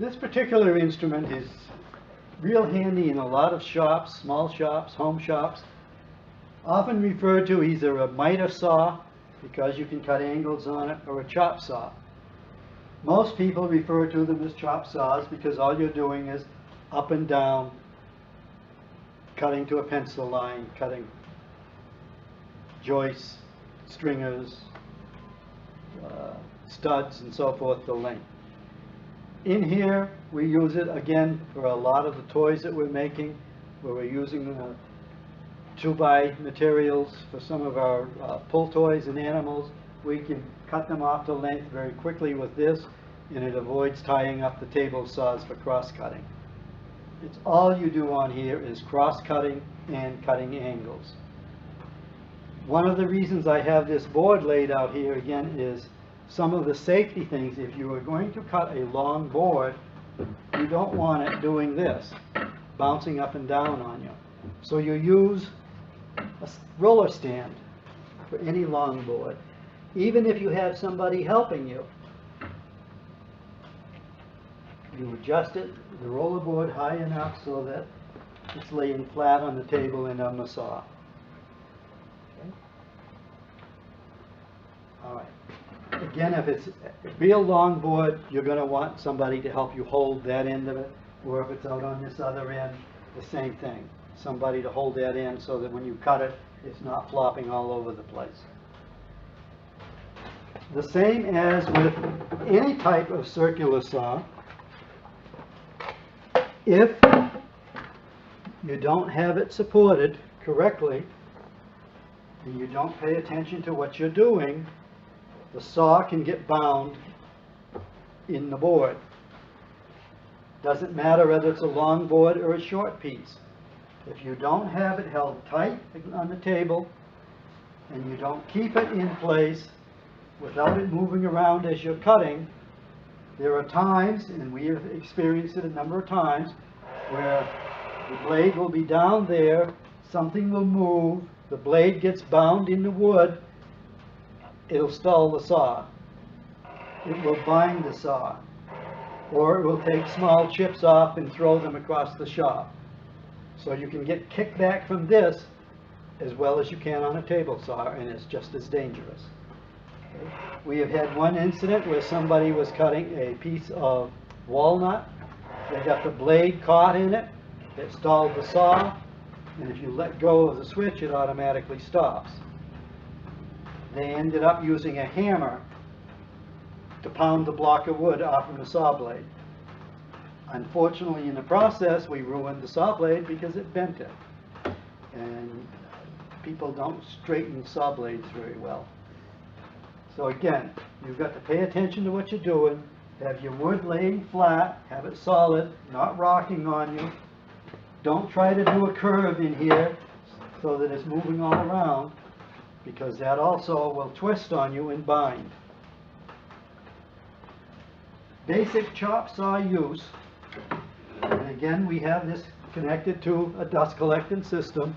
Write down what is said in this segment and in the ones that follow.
This particular instrument is real handy in a lot of shops, small shops, home shops. Often referred to either a miter saw, because you can cut angles on it, or a chop saw. Most people refer to them as chop saws because all you're doing is up and down, cutting to a pencil line, cutting joists, stringers, studs, and so forth to length. In here, we use it again for a lot of the toys that we're making, where we're using 2x materials for some of our pull toys and animals. We can cut them off to length very quickly with this, and it avoids tying up the table saws for cross-cutting. It's all you do on here is cross-cutting and cutting angles. One of the reasons I have this board laid out here again is some of the safety things. If you are going to cut a long board, you don't want it doing this, bouncing up and down on you. So you use a roller stand for any long board. Even if you have somebody helping you, you adjust it, the roller board high enough so that it's laying flat on the table and on the saw. Okay. All right. Again, if it's a real long board, you're going to want somebody to help you hold that end of it, or if it's out on this other end, the same thing. Somebody to hold that end so that when you cut it, it's not flopping all over the place. The same as with any type of circular saw, if you don't have it supported correctly and you don't pay attention to what you're doing, the saw can get bound in the board. Doesn't matter whether it's a long board or a short piece. If you don't have it held tight on the table and you don't keep it in place without it moving around as you're cutting, there are times, and we have experienced it a number of times, where the blade will be down there, something will move, the blade gets bound in the wood, it'll stall the saw. It will bind the saw. Or it will take small chips off and throw them across the shop. So you can get kickback from this as well as you can on a table saw, and it's just as dangerous. Okay. We have had one incident where somebody was cutting a piece of walnut. They got the blade caught in it. It stalled the saw, and if you let go of the switch, it automatically stops. They ended up using a hammer to pound the block of wood off of the saw blade. Unfortunately, in the process, we ruined the saw blade because it bent it. And people don't straighten saw blades very well. So again, you've got to pay attention to what you're doing. Have your wood laying flat, have it solid, not rocking on you. Don't try to do a curve in here so that it's moving all around, because that also will twist on you and bind. Basic chop saw use, and again we have this connected to a dust collecting system,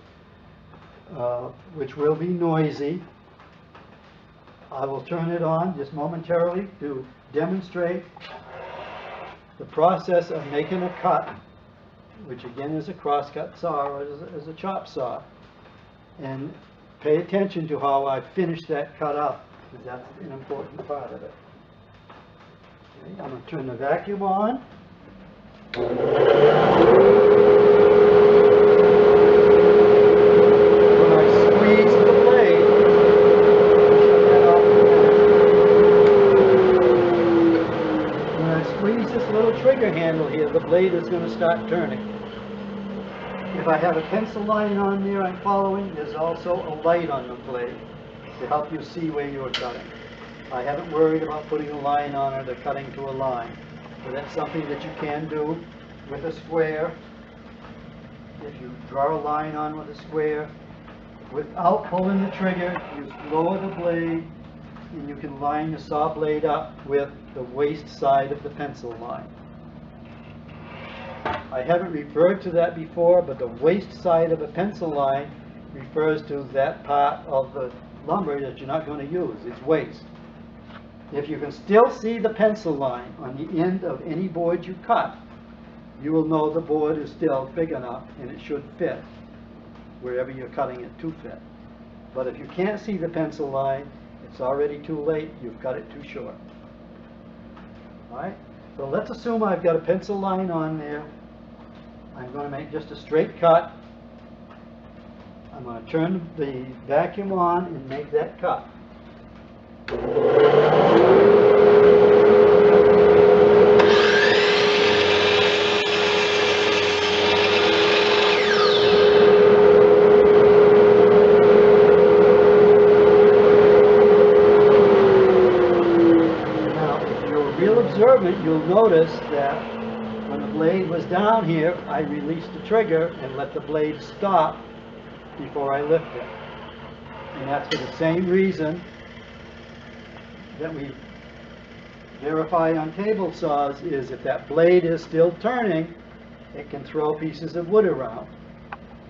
which will be noisy. I will turn it on just momentarily to demonstrate the process of making a cut, which again is a crosscut saw or is a chop saw. And pay attention to how I finish that cut up, because that's an important part of it. Okay, I'm going to turn the vacuum on. When I squeeze the blade, when I squeeze this little trigger handle here, the blade is going to start turning. If I have a pencil line on there I'm following, there's also a light on the blade to help you see where you're cutting. I haven't worried about putting a line on it or cutting to a line. So that's something that you can do with a square. If you draw a line on with a square, without pulling the trigger, you lower the blade and you can line your saw blade up with the waist side of the pencil line. I haven't referred to that before, but the waist side of a pencil line refers to that part of the lumber that you're not going to use, its waist. If you can still see the pencil line on the end of any board you cut, you will know the board is still big enough and it should fit wherever you're cutting it to fit. But if you can't see the pencil line, it's already too late. You've cut it too short. All right? So let's assume I've got a pencil line on there. I'm going to make just a straight cut. I'm going to turn the vacuum on and make that cut. Observant, you'll notice that when the blade was down here, I released the trigger and let the blade stop before I lift it. And that's for the same reason that we verify on table saws, is if that blade is still turning, it can throw pieces of wood around.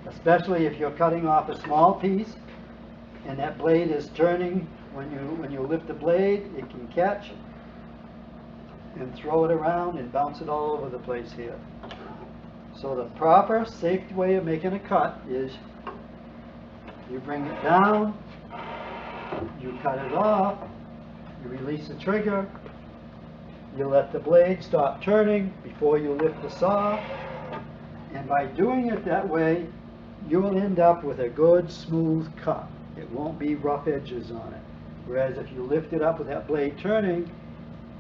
Especially if you're cutting off a small piece and that blade is turning, when you lift the blade, it can catch and throw it around and bounce it all over the place here. So the proper, safe way of making a cut is you bring it down, you cut it off, you release the trigger, you let the blade stop turning before you lift the saw, and by doing it that way, you'll end up with a good, smooth cut. It won't be rough edges on it. Whereas if you lift it up with that blade turning,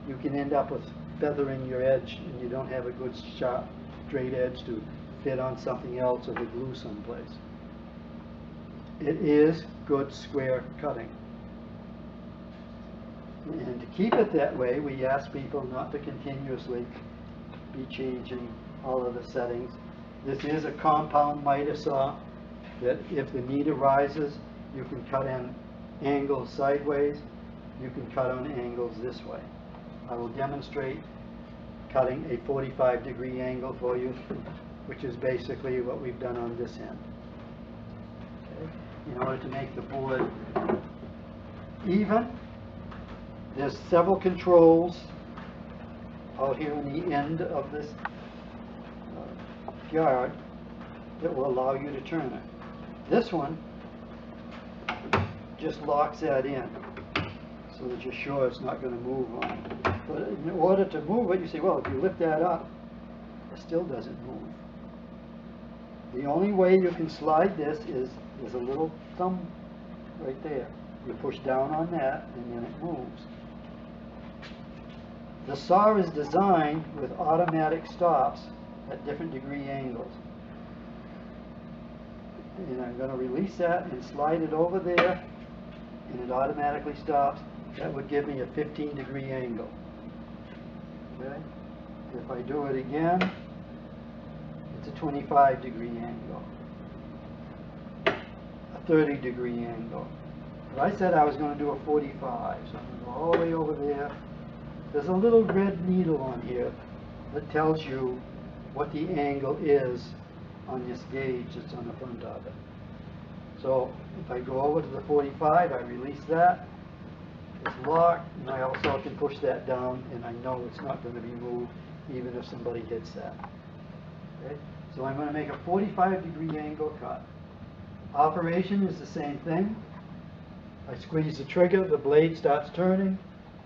you can end up with feathering your edge and you don't have a good sharp straight edge to fit on something else or to glue someplace. It is good square cutting. And to keep it that way, we ask people not to continuously be changing all of the settings. This is a compound miter saw that if the need arises, you can cut in angles sideways, you can cut on angles this way. I will demonstrate cutting a 45-degree angle for you, which is basically what we've done on this end. Okay. In order to make the board even, there's several controls out here on the end of this guard that will allow you to turn it. This one just locks that in so that you're sure it's not going to move on it. But in order to move it, you say, well, if you lift that up, it still doesn't move. The only way you can slide this is there's a little thumb right there. You push down on that and then it moves. The saw is designed with automatic stops at different degree angles. And I'm going to release that and slide it over there, and it automatically stops. That would give me a 15-degree angle. Okay? If I do it again, it's a 25-degree angle, a 30-degree angle. But I said I was going to do a 45, so I'm going to go all the way over there. There's a little red needle on here that tells you what the angle is on this gauge that's on the front of it. So if I go over to the 45, I release that, it's locked, and I also can push that down, and I know it's not going to be moved even if somebody hits that. Okay? So I'm going to make a 45-degree angle cut. Operation is the same thing. I squeeze the trigger, the blade starts turning.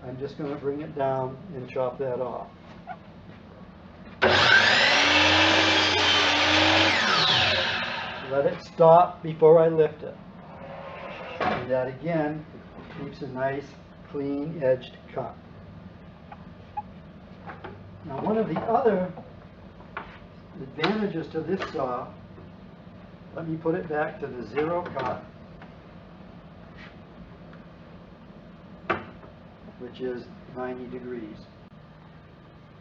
I'm just going to bring it down and chop that off. Let it stop before I lift it. And that again keeps a nice clean edged cut. Now one of the other advantages to this saw, let me put it back to the zero cut, which is 90 degrees.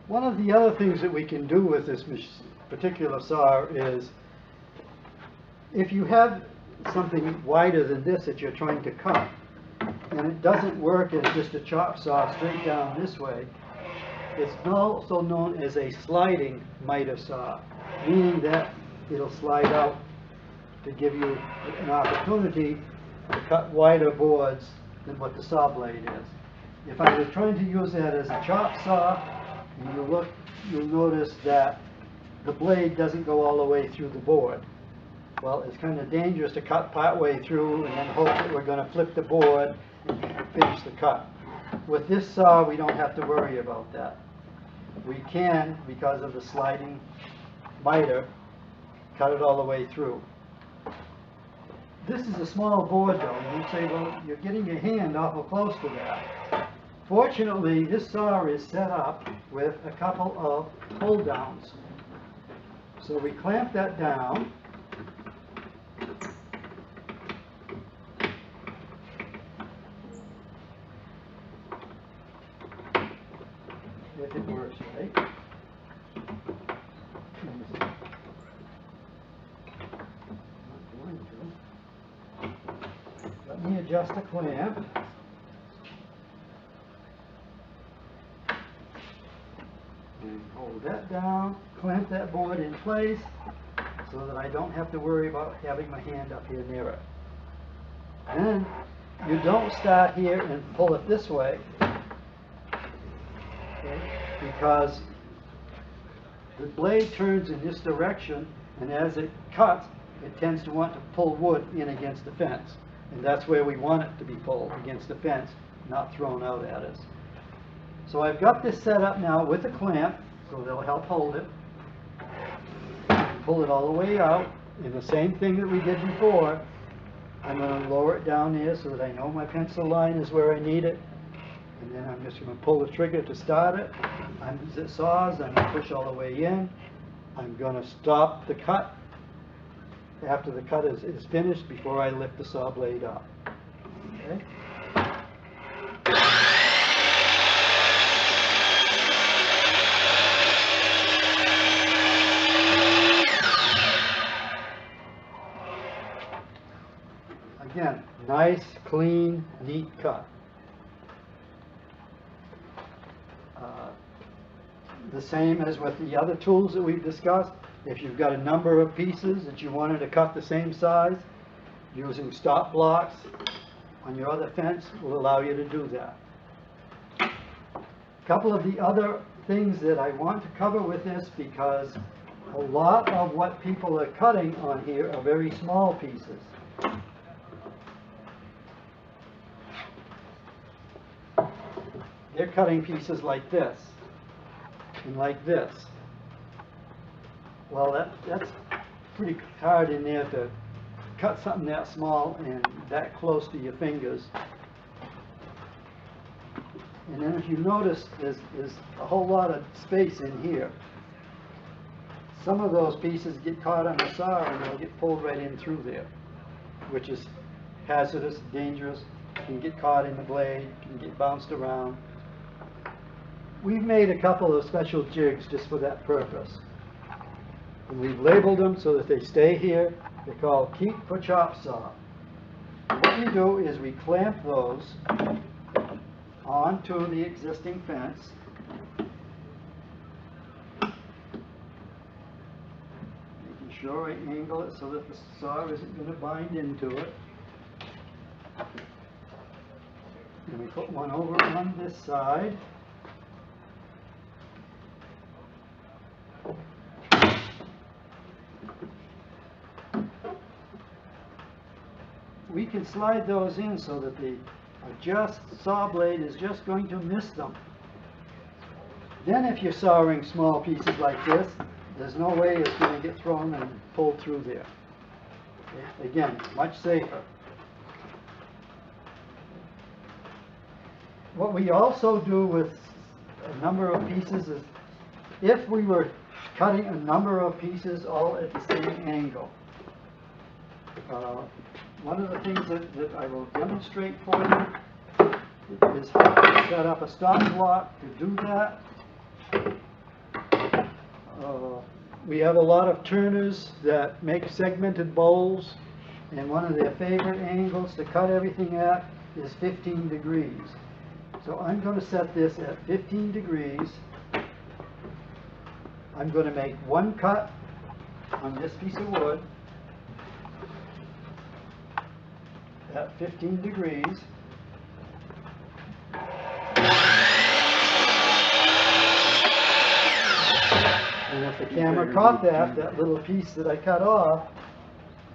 One of the other things that we can do with this particular saw is, if you have something wider than this that you're trying to cut, and it doesn't work as just a chop saw straight down this way, it's also known as a sliding miter saw, meaning that it'll slide out to give you an opportunity to cut wider boards than what the saw blade is. If I was trying to use that as a chop saw, and you look, you'll notice that the blade doesn't go all the way through the board. Well, it's kind of dangerous to cut part way through and then hope that we're going to flip the board and finish the cut. With this saw, we don't have to worry about that. We can, because of the sliding miter, cut it all the way through. This is a small board though, and you say, well, you're getting your hand awful close to that. Fortunately, this saw is set up with a couple of pull downs. So we clamp that down. If it works right. Not going to. Let me adjust the clamp. And hold that down, clamp that board in place so that I don't have to worry about having my hand up here near it. Then you don't start here and pull it this way, okay, because the blade turns in this direction, and as it cuts, it tends to want to pull wood in against the fence. And that's where we want it to be pulled, against the fence, not thrown out at us. So I've got this set up now with a clamp, so they'll help hold it. Pull it all the way out, and the same thing that we did before. I'm going to lower it down here so that I know my pencil line is where I need it. And then I'm just going to pull the trigger to start it. As it saws, I'm going to push all the way in. I'm going to stop the cut after the cut is finished before I lift the saw blade up. Okay? Again, nice, clean, neat cut. The same as with the other tools that we've discussed. If you've got a number of pieces that you wanted to cut the same size, using stop blocks on your other fence will allow you to do that. A couple of the other things that I want to cover with this, because a lot of what people are cutting on here are very small pieces. They're cutting pieces like this and like this. Well, that's pretty hard in there to cut something that small and that close to your fingers. And then if you notice, there's a whole lot of space in here. Some of those pieces get caught on the saw and they'll get pulled right in through there, which is hazardous, dangerous, can get caught in the blade, can get bounced around. We've made a couple of special jigs just for that purpose. And we've labeled them so that they stay here. They're called Keep for Chop Saw. What we do is we clamp those onto the existing fence. Making sure I angle it so that the saw isn't going to bind into it. And we put one over on this side. We can slide those in so that the saw blade is just going to miss them. Then if you're sawing small pieces like this, there's no way it's going to get thrown and pulled through there. Okay? Again, much safer. What we also do with a number of pieces is, if we were cutting a number of pieces all at the same angle, one of the things that I will demonstrate for you is how to set up a stop block to do that. We have a lot of turners that make segmented bowls, and one of their favorite angles to cut everything at is 15 degrees. So I'm going to set this at 15 degrees. I'm going to make one cut on this piece of wood at 15 degrees. if the camera caught that little piece that I cut off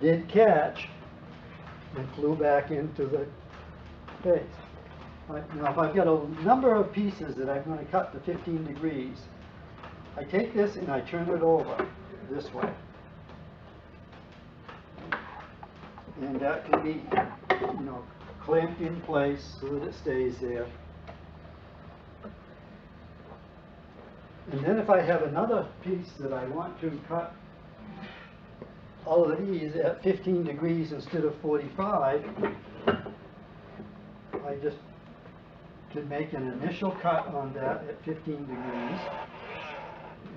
did catch and flew back into the base. Now if I've got a number of pieces that I'm going to cut to 15 degrees, I take this and I turn it over this way. And that can be, clamped in place so that it stays there. And then if I have another piece that I want to cut all of these at 15 degrees instead of 45, I just can make an initial cut on that at 15 degrees.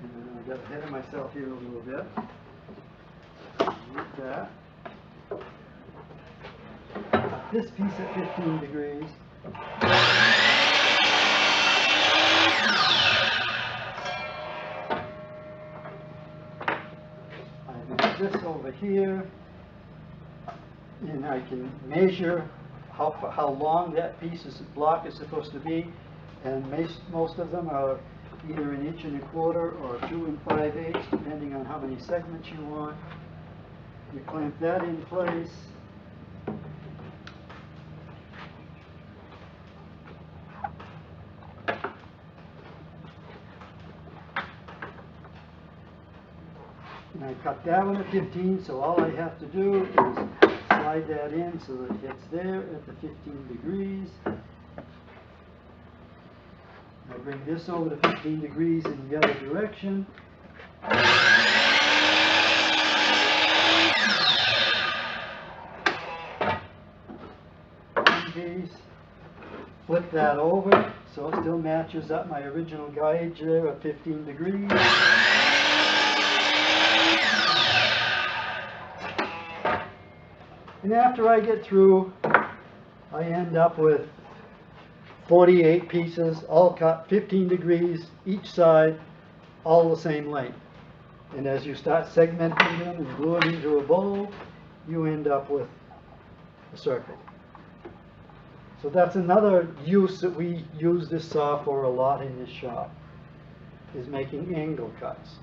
And I got ahead of myself here a little bit. Like that. Cut this piece at 15 degrees. This over here, and I can measure how long that block is supposed to be, and most of them are either 1 1/4 or 2 5/8, depending on how many segments you want. You clamp that in place. And I cut that one at 15, so all I have to do is slide that in so that it hits there at the 15 degrees. I bring this over to 15 degrees in the other direction. Flip that over so it still matches up my original gauge there at 15 degrees. And after I get through, I end up with 48 pieces, all cut 15 degrees each side, all the same length. And as you start segmenting them and glue them into a bowl, you end up with a circle. So that's another use that we use this saw for a lot in this shop, is making angle cuts.